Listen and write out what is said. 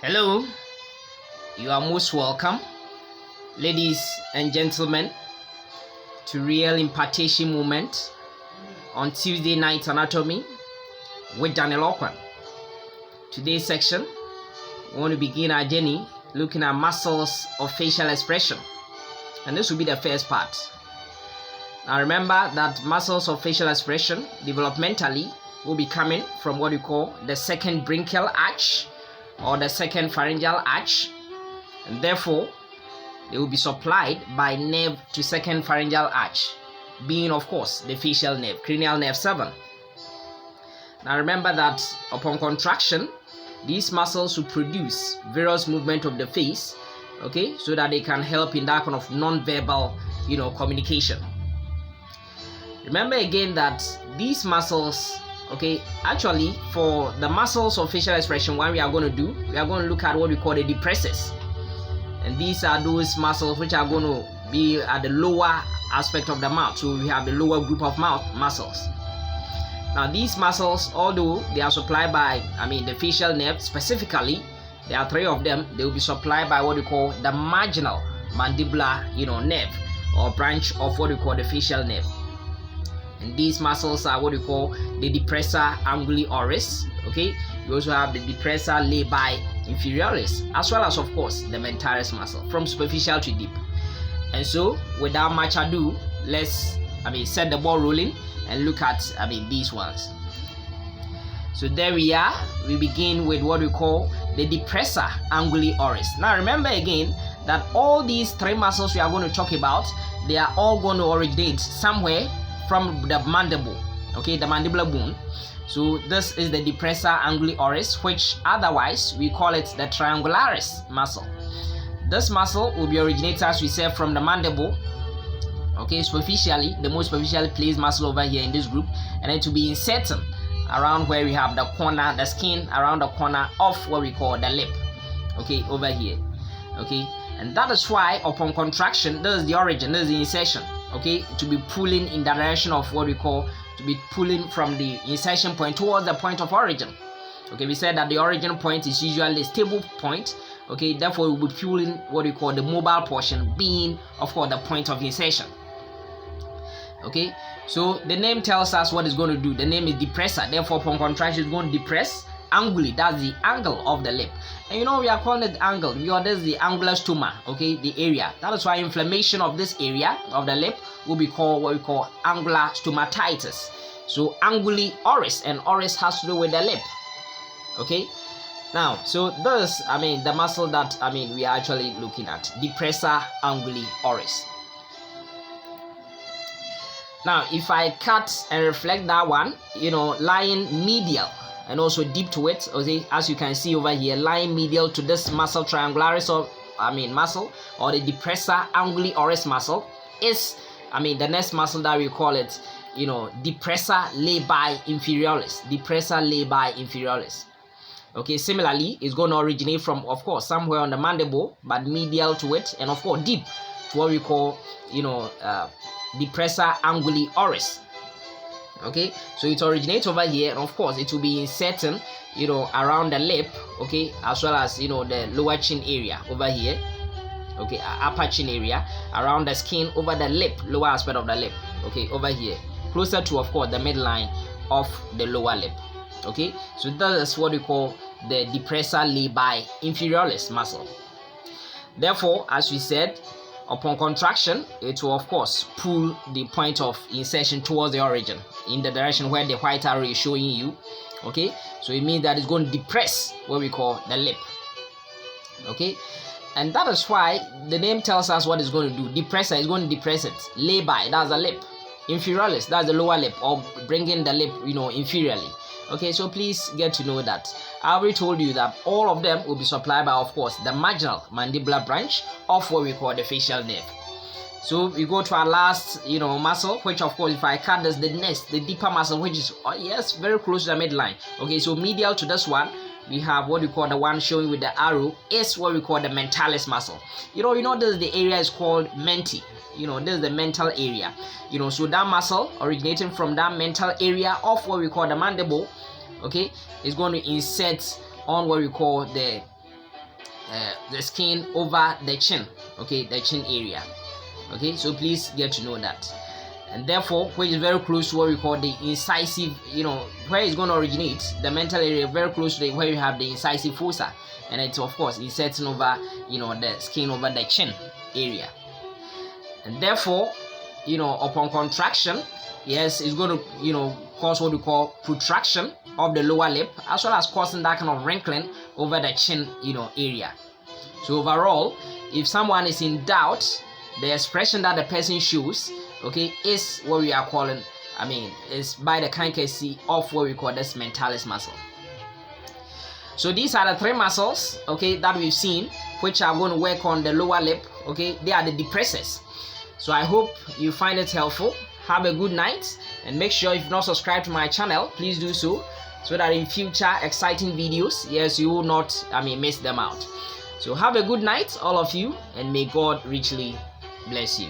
Hello, you are most welcome, ladies and gentlemen, to Real Impartation Moment on Tuesday Night Anatomy with Daniel Okwan. Today's section, we want to begin our journey looking at muscles of facial expression, and this will be the first part. Now remember that muscles of facial expression developmentally will be coming from what we call the second bronchial arch or the second pharyngeal arch, and therefore they will be supplied by nerve to second pharyngeal arch, being of course the facial nerve, cranial nerve 7. Now remember that upon contraction, these muscles will produce various movements of the face, okay, so that they can help in that kind of non-verbal, communication. Remember again that these muscles, okay, actually for the muscles of facial expression, what we are going to do, we are going to look at what we call the depressors. And these are those muscles which are going to be at the lower aspect of the mouth. So we have the lower group of mouth muscles. Now these muscles, although they are supplied by, the facial nerve specifically, there are 3 of them. They will be supplied by what we call the marginal mandibular, nerve or branch of what we call the facial nerve. And these muscles are what we call the depressor angliaris. Okay, we also have the depressor labii inferioris, as well as of course the mentalis muscle from superficial to deep. And so, without much ado, let's set the ball rolling and look at these ones. So there we are. We begin with what we call the depressor angliaris. Now remember again that all these 3 muscles we are going to talk about, they are all going to originate somewhere from the mandible, okay, the mandibular bone. So this is the depressor angliaris, which otherwise we call it the triangularis muscle. This muscle will be originated, as we said, from the mandible, okay, superficially, the most superficially placed muscle over here in this group, and then to be inserted around where we have the corner, the skin around the corner of what we call the lip, okay, over here, okay. And that is why upon contraction, this is the origin, this is the insertion, okay, to be pulling in the direction of what we call, to be pulling from the insertion point towards the point of origin. Okay, we said that the origin point is usually a stable point, okay, therefore we will be pulling what we call the mobile portion, being of course the point of insertion. Okay, so the name tells us what it's going to do. The name is depressor, therefore upon contraction it's going to depress anguli, that's the angle of the lip. And we are calling it angle because this is the angular stoma, okay, the area. That is why inflammation of this area of the lip will be called what we call angular stomatitis. So anguli oris, and oris has to do with the lip, okay. Now, so this, the muscle that we are actually looking at, depressor anguli oris. Now, if I cut and reflect that one, lying medial and also deep to it, okay, as you can see over here, lying medial to this muscle triangularis, or muscle, or the depressor angliaris muscle, is the next muscle that we call it, depressor labii inferioris, depressor labii inferioris. Okay, similarly, it's going to originate from, of course, somewhere on the mandible, but medial to it, and of course deep to what we call, depressor anguli oris. Okay, so it originates over here, and of course it will be inserting around the lip, okay, as well as the lower chin area over here, okay, upper chin area, around the skin, over the lip, lower aspect of the lip, okay, over here, closer to of course the midline of the lower lip. Okay, so that is what we call the depressor labii inferioris muscle. Therefore, as we said, upon contraction, it will of course pull the point of insertion towards the origin in the direction where the white arrow is showing you. Okay, so it means that it's going to depress what we call the lip. Okay, and that is why the name tells us what it's going to do. Depressor is going to depress it. Labii, that's the lip. Inferioris, that's the lower lip, or bringing the lip, inferiorly. Okay, so please get to know that. I already told you that all of them will be supplied by, of course, the marginal mandibular branch of what we call the facial nerve. So we go to our last, muscle, which of course, if I cut this, the next, the deeper muscle, which is, very close to the midline. Okay, so medial to this one, we have what we call the one showing with the arrow, is what we call the mentalis muscle. This is the area is called menti. This is the mental area. So that muscle originating from that mental area of what we call the mandible, okay, is going to insert on what we call the the skin over the chin, okay, the chin area. Okay, so please get to know that. And therefore, which is very close to what we call the incisive, where it's going to originate, the mental area, very close to where you have the incisive fossa, and it's of course inserting over, the skin over the chin area. And therefore, upon contraction, yes, it's going to, cause what we call protraction of the lower lip, as well as causing that kind of wrinkling over the chin, area. So overall, if someone is in doubt, the expression that the person shows, okay, is what we are calling, is by the kind courtesy of what we call this mentalis muscle. So these are the 3 muscles, okay, that we've seen, which are going to work on the lower lip, okay. They are the depressors. So I hope you find it helpful. Have a good night, and make sure if you've not subscribed to my channel, please do so that in future exciting videos, yes, you will not, miss them out. So have a good night, all of you, and may God richly bless you.